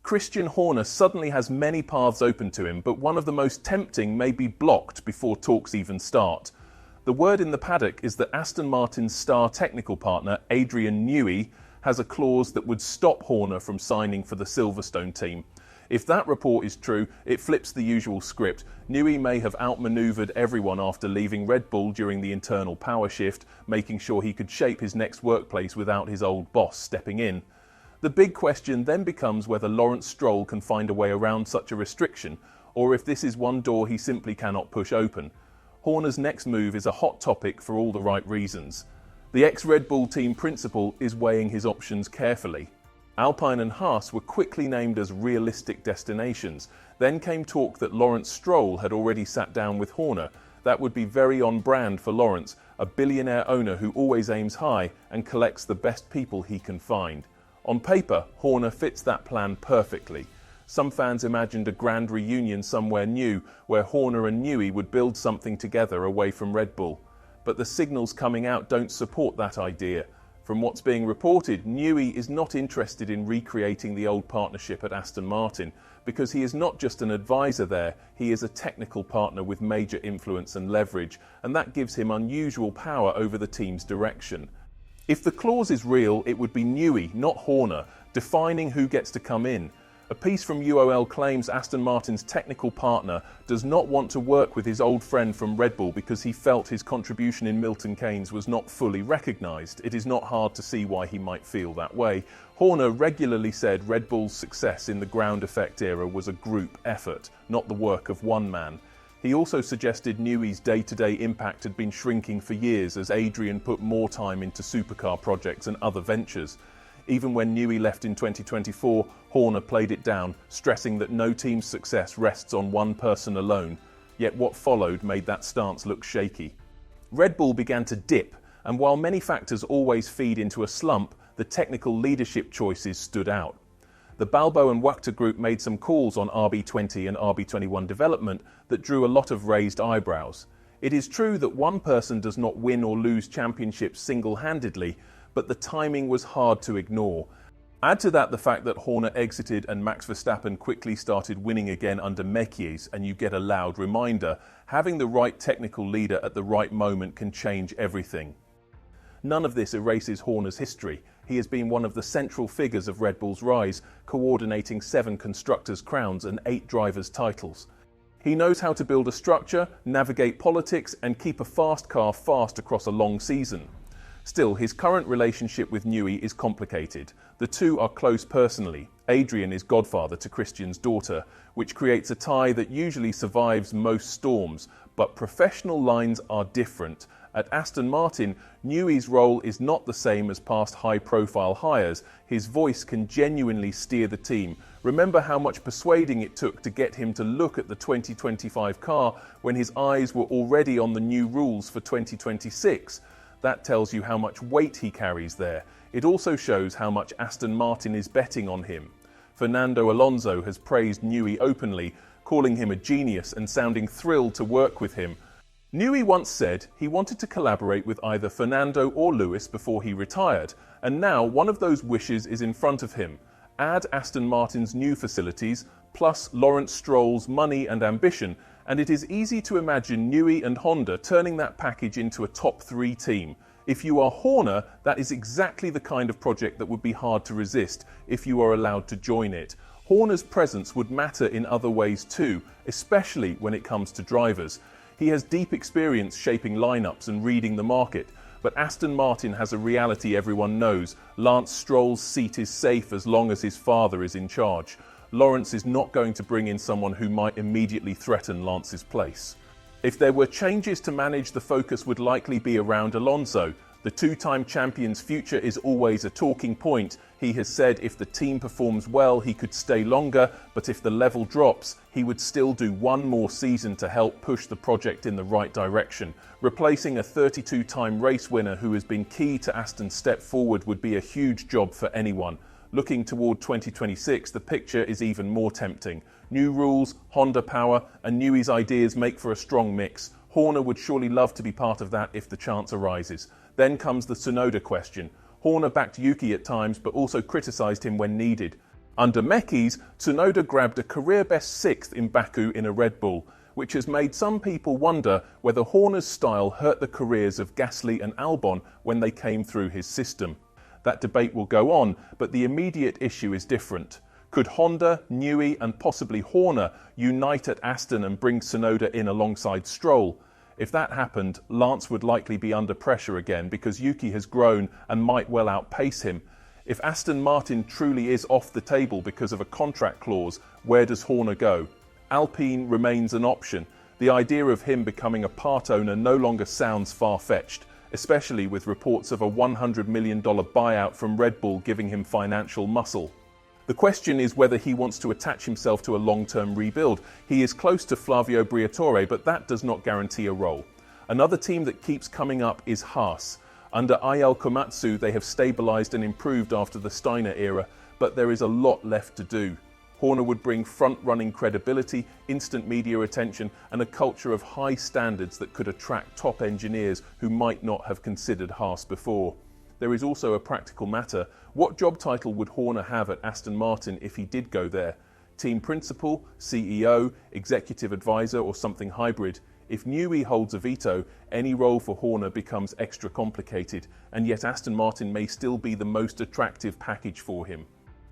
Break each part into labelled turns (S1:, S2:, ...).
S1: Christian Horner suddenly has many paths open to him, but one of the most tempting may be blocked before talks even start. The word in the paddock is that Aston Martin's star technical partner, Adrian Newey, has a clause that would stop Horner from signing for the Silverstone team. If that report is true, it flips the usual script. Newey may have outmaneuvered everyone after leaving Red Bull during the internal power shift, making sure he could shape his next workplace without his old boss stepping in. The big question then becomes whether Lawrence Stroll can find a way around such a restriction, or if this is one door he simply cannot push open. Horner's next move is a hot topic for all the right reasons. The ex-Red Bull team principal is weighing his options carefully. Alpine and Haas were quickly named as realistic destinations. Then came talk that Lawrence Stroll had already sat down with Horner. That would be very on brand for Lawrence, a billionaire owner who always aims high and collects the best people he can find. On paper, Horner fits that plan perfectly. Some fans imagined a grand reunion somewhere new, where Horner and Newey would build something together away from Red Bull. But the signals coming out don't support that idea. From what's being reported, Newey is not interested in recreating the old partnership at Aston Martin, because he is not just an advisor there, he is a technical partner with major influence and leverage, and that gives him unusual power over the team's direction. If the clause is real, it would be Newey, not Horner, defining who gets to come in. A piece from UOL claims Aston Martin's technical partner does not want to work with his old friend from Red Bull because he felt his contribution in Milton Keynes was not fully recognised. It is not hard to see why he might feel that way. Horner regularly said Red Bull's success in the ground effect era was a group effort, not the work of one man. He also suggested Newey's day-to-day impact had been shrinking for years as Adrian put more time into supercar projects and other ventures. Even when Newey left in 2024, Horner played it down, stressing that no team's success rests on one person alone. Yet what followed made that stance look shaky. Red Bull began to dip, and while many factors always feed into a slump, the technical leadership choices stood out. The Balbo and Wachter group made some calls on RB20 and RB21 development that drew a lot of raised eyebrows. It is true that one person does not win or lose championships single-handedly, but the timing was hard to ignore. Add to that the fact that Horner exited and Max Verstappen quickly started winning again under Mekies, and you get a loud reminder. Having the right technical leader at the right moment can change everything. None of this erases Horner's history. He has been one of the central figures of Red Bull's rise, coordinating 7 constructors' crowns and 8 drivers' titles. He knows how to build a structure, navigate politics, and keep a fast car fast across a long season. Still, his current relationship with Newey is complicated. The two are close personally. Adrian is godfather to Christian's daughter, which creates a tie that usually survives most storms, but professional lines are different. At Aston Martin, Newey's role is not the same as past high-profile hires. His voice can genuinely steer the team. Remember how much persuading it took to get him to look at the 2025 car when his eyes were already on the new rules for 2026. That tells you how much weight he carries there. It also shows how much Aston Martin is betting on him. Fernando Alonso has praised Newey openly, calling him a genius and sounding thrilled to work with him. Newey once said he wanted to collaborate with either Fernando or Lewis before he retired, and now one of those wishes is in front of him. Add Aston Martin's new facilities, plus Lawrence Stroll's money and ambition, and it is easy to imagine Newey and Honda turning that package into a top 3 team. If you are Horner, that is exactly the kind of project that would be hard to resist if you are allowed to join it. Horner's presence would matter in other ways too, especially when it comes to drivers. He has deep experience shaping lineups and reading the market, but Aston Martin has a reality everyone knows. Lance Stroll's seat is safe as long as his father is in charge. Lawrence is not going to bring in someone who might immediately threaten Lance's place. If there were changes to manage, the focus would likely be around Alonso. The 2-time champion's future is always a talking point. He has said if the team performs well, he could stay longer, but if the level drops, he would still do one more season to help push the project in the right direction. Replacing a 32-time race winner who has been key to Aston's step forward would be a huge job for anyone. Looking toward 2026, the picture is even more tempting. New rules, Honda power, and Newey's ideas make for a strong mix. Horner would surely love to be part of that if the chance arises. Then comes the Tsunoda question. Horner backed Yuki at times, but also criticised him when needed. Under Mekis, Tsunoda grabbed a career-best 6th in Baku in a Red Bull, which has made some people wonder whether Horner's style hurt the careers of Gasly and Albon when they came through his system. That debate will go on, but the immediate issue is different. Could Honda, Newey and possibly Horner unite at Aston and bring Tsunoda in alongside Stroll? If that happened, Lance would likely be under pressure again because Yuki has grown and might well outpace him. If Aston Martin truly is off the table because of a contract clause, where does Horner go? Alpine remains an option. The idea of him becoming a part owner no longer sounds far-fetched, especially with reports of a $100 million buyout from Red Bull giving him financial muscle. The question is whether he wants to attach himself to a long-term rebuild. He is close to Flavio Briatore, but that does not guarantee a role. Another team that keeps coming up is Haas. Under Ayel Komatsu, they have stabilised and improved after the Steiner era, but there is a lot left to do. Horner would bring front-running credibility, instant media attention, and a culture of high standards that could attract top engineers who might not have considered Haas before. There is also a practical matter. What job title would Horner have at Aston Martin if he did go there? Team principal, CEO, executive advisor, or something hybrid? If Newey holds a veto, any role for Horner becomes extra complicated, and yet Aston Martin may still be the most attractive package for him.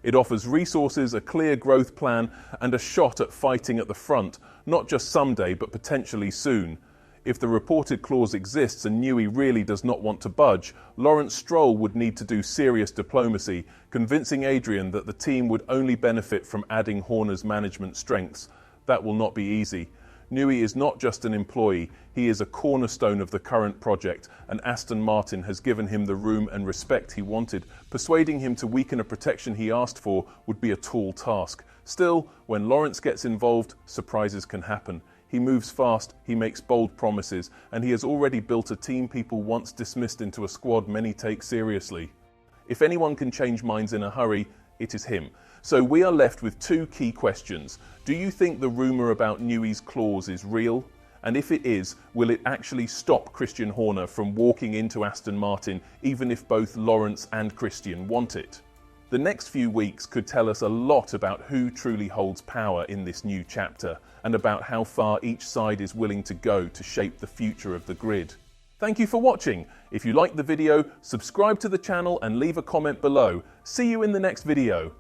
S1: It offers resources, a clear growth plan, and a shot at fighting at the front, not just someday, but potentially soon. If the reported clause exists and Newey really does not want to budge, Lawrence Stroll would need to do serious diplomacy, convincing Adrian that the team would only benefit from adding Horner's management strengths. That will not be easy. Newey is not just an employee, he is a cornerstone of the current project, and Aston Martin has given him the room and respect he wanted. Persuading him to weaken a protection he asked for would be a tall task. Still, when Lawrence gets involved, surprises can happen. He moves fast, he makes bold promises, and he has already built a team people once dismissed into a squad many take seriously. If anyone can change minds in a hurry, it is him. So we are left with two key questions. Do you think the rumour about Newey's clause is real? And if it is, will it actually stop Christian Horner from walking into Aston Martin, even if both Lawrence and Christian want it? The next few weeks could tell us a lot about who truly holds power in this new chapter, and about how far each side is willing to go to shape the future of the grid. Thank you for watching. If you liked the video, subscribe to the channel and leave a comment below. See you in the next video.